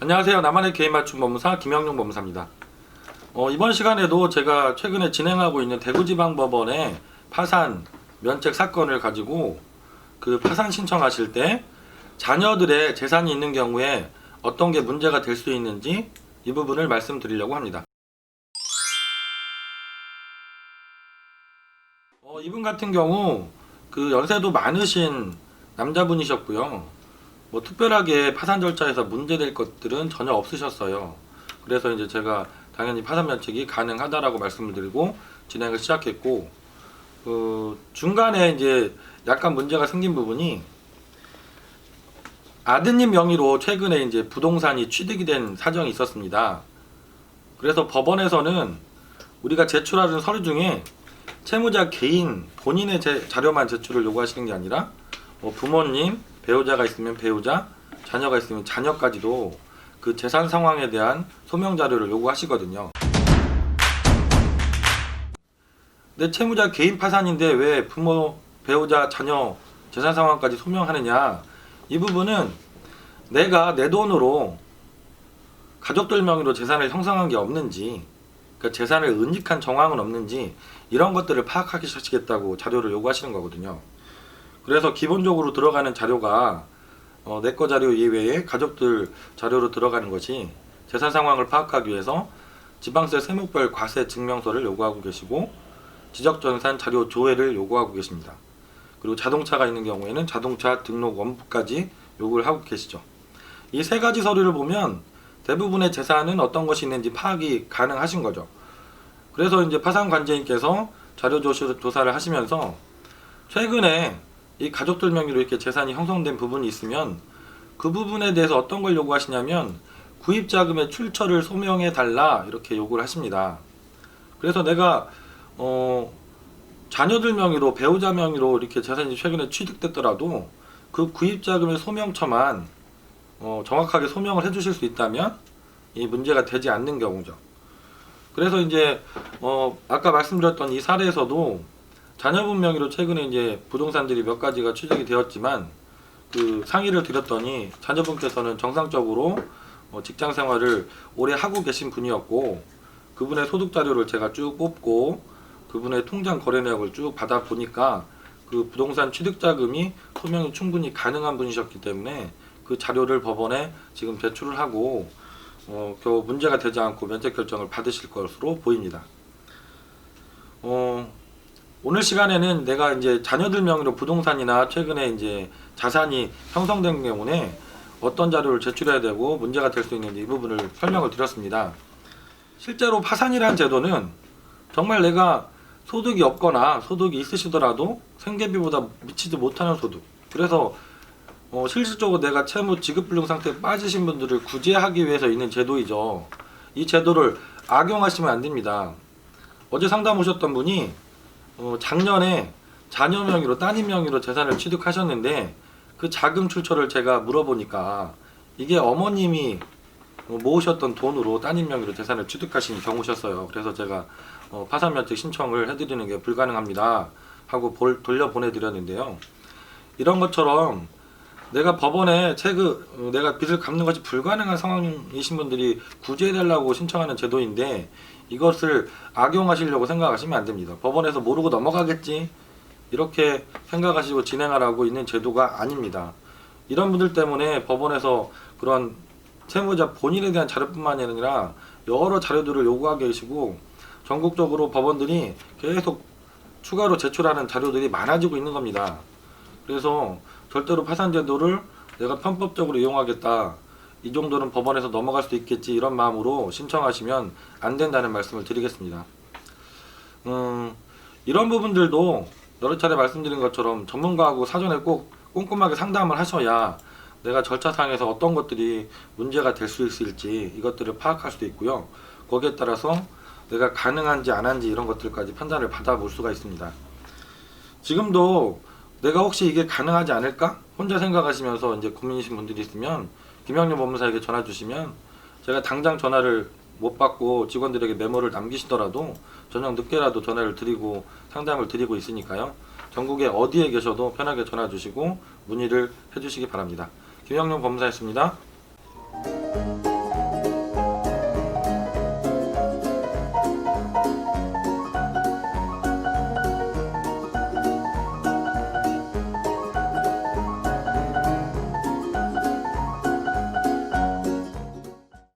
안녕하세요. 나만의 개인맞춤 법무사 김영용 법무사입니다. 이번 시간에도 제가 최근에 진행하고 있는 대구지방법원의 파산 면책 사건을 가지고 그 파산 신청하실 때 자녀들의 재산이 있는 경우에 어떤 게 문제가 될 수 있는지 이 부분을 말씀드리려고 합니다. 이분 같은 경우 그 연세도 많으신 남자분이셨고요. 뭐 특별하게 파산 절차에서 문제될 것들은 전혀 없으셨어요. 그래서 이제 제가 당연히 파산 면책이 가능하다라고 말씀을 드리고 진행을 시작했고, 중간에 이제 약간 문제가 생긴 부분이 아드님 명의로 최근에 이제 부동산이 취득이 된 사정이 있었습니다. 그래서 법원에서는 우리가 제출하는 서류 중에 채무자 개인 본인의 자료만 제출을 요구하시는 게 아니라 부모님, 배우자가 있으면 배우자, 자녀가 있으면 자녀까지도 그 재산 상황에 대한 소명 자료를 요구하시거든요. 내 채무자 개인 파산인데 왜 부모, 배우자, 자녀 재산 상황까지 소명하느냐? 이 부분은 내가 내 돈으로 가족들 명의로 재산을 형성한 게 없는지, 그러니까 재산을 은닉한 정황은 없는지 이런 것들을 파악하시겠다고 자료를 요구하시는 거거든요. 그래서 기본적으로 들어가는 자료가 내 거 자료 이외에 가족들 자료로 들어가는 것이 재산 상황을 파악하기 위해서 지방세 세무별 과세 증명서를 요구하고 계시고 지적전산 자료 조회를 요구하고 계십니다. 그리고 자동차가 있는 경우에는 자동차 등록 원부까지 요구를 하고 계시죠. 이 세 가지 서류를 보면 대부분의 재산은 어떤 것이 있는지 파악이 가능하신 거죠. 그래서 이제 파산관제인께서 자료 조사를 하시면서 최근에 이 가족들 명의로 이렇게 재산이 형성된 부분이 있으면 그 부분에 대해서 어떤 걸 요구하시냐면 구입자금의 출처를 소명해 달라 이렇게 요구를 하십니다. 그래서 내가 자녀들 명의로 배우자 명의로 이렇게 재산이 최근에 취득됐더라도 그 구입자금의 소명처만 정확하게 소명을 해주실 수 있다면 이 문제가 되지 않는 경우죠. 그래서 이제 아까 말씀드렸던 이 사례에서도 자녀분 명의로 최근에 이제 부동산들이 몇 가지가 취득이 되었지만 그 상의를 드렸더니 자녀분께서는 정상적으로 직장 생활을 오래 하고 계신 분이었고 그분의 소득 자료를 제가 쭉 뽑고 그분의 통장 거래 내역을 쭉 받아 보니까 그 부동산 취득 자금이 소명이 충분히 가능한 분이셨기 때문에 그 자료를 법원에 지금 제출을 하고 겨우 문제가 되지 않고 면책 결정을 받으실 것으로 보입니다. 오늘 시간에는 내가 이제 자녀들 명의로 부동산이나 최근에 이제 자산이 형성된 경우에 어떤 자료를 제출해야 되고 문제가 될 수 있는지 이 부분을 설명을 드렸습니다. 실제로 파산이라는 제도는 정말 내가 소득이 없거나 소득이 있으시더라도 생계비보다 미치지 못하는 소득, 그래서 실질적으로 내가 채무 지급불능 상태에 빠지신 분들을 구제하기 위해서 있는 제도이죠. 이 제도를 악용하시면 안 됩니다. 어제 상담 오셨던 분이 작년에 자녀 명의로 따님 명의로 재산을 취득하셨는데 그 자금 출처를 제가 물어보니까 이게 어머님이 모으셨던 돈으로 따님 명의로 재산을 취득하신 경우셨어요. 그래서 제가 파산 면책 신청을 해드리는 게 불가능합니다 하고 돌려 보내드렸는데요. 이런 것처럼 내가 법원에 내가 빚을 갚는 것이 불가능한 상황이신 분들이 구제해달라고 신청하는 제도인데 이것을 악용하시려고 생각하시면 안 됩니다. 법원에서 모르고 넘어가겠지 이렇게 생각하시고 진행하라고 있는 제도가 아닙니다. 이런 분들 때문에 법원에서 그런 채무자 본인에 대한 자료뿐만 아니라 여러 자료들을 요구하게 계시고 전국적으로 법원들이 계속 추가로 제출하는 자료들이 많아지고 있는 겁니다. 그래서 절대로 파산제도를 내가 편법적으로 이용하겠다, 이 정도는 법원에서 넘어갈 수 있겠지 이런 마음으로 신청하시면 안 된다는 말씀을 드리겠습니다. 이런 부분들도 여러 차례 말씀드린 것처럼 전문가하고 사전에 꼭 꼼꼼하게 상담을 하셔야 내가 절차상에서 어떤 것들이 문제가 될 수 있을지 이것들을 파악할 수도 있고요. 거기에 따라서 내가 가능한지 안 한지 이런 것들까지 판단을 받아볼 수가 있습니다. 지금도 내가 혹시 이게 가능하지 않을까? 혼자 생각하시면서 이제 고민이신 분들이 있으면 김영용 법무사에게 전화 주시면 제가 당장 전화를 못 받고 직원들에게 메모를 남기시더라도 저녁 늦게라도 전화를 드리고 상담을 드리고 있으니까요. 전국에 어디에 계셔도 편하게 전화 주시고 문의를 해주시기 바랍니다. 김영룡 법무사였습니다.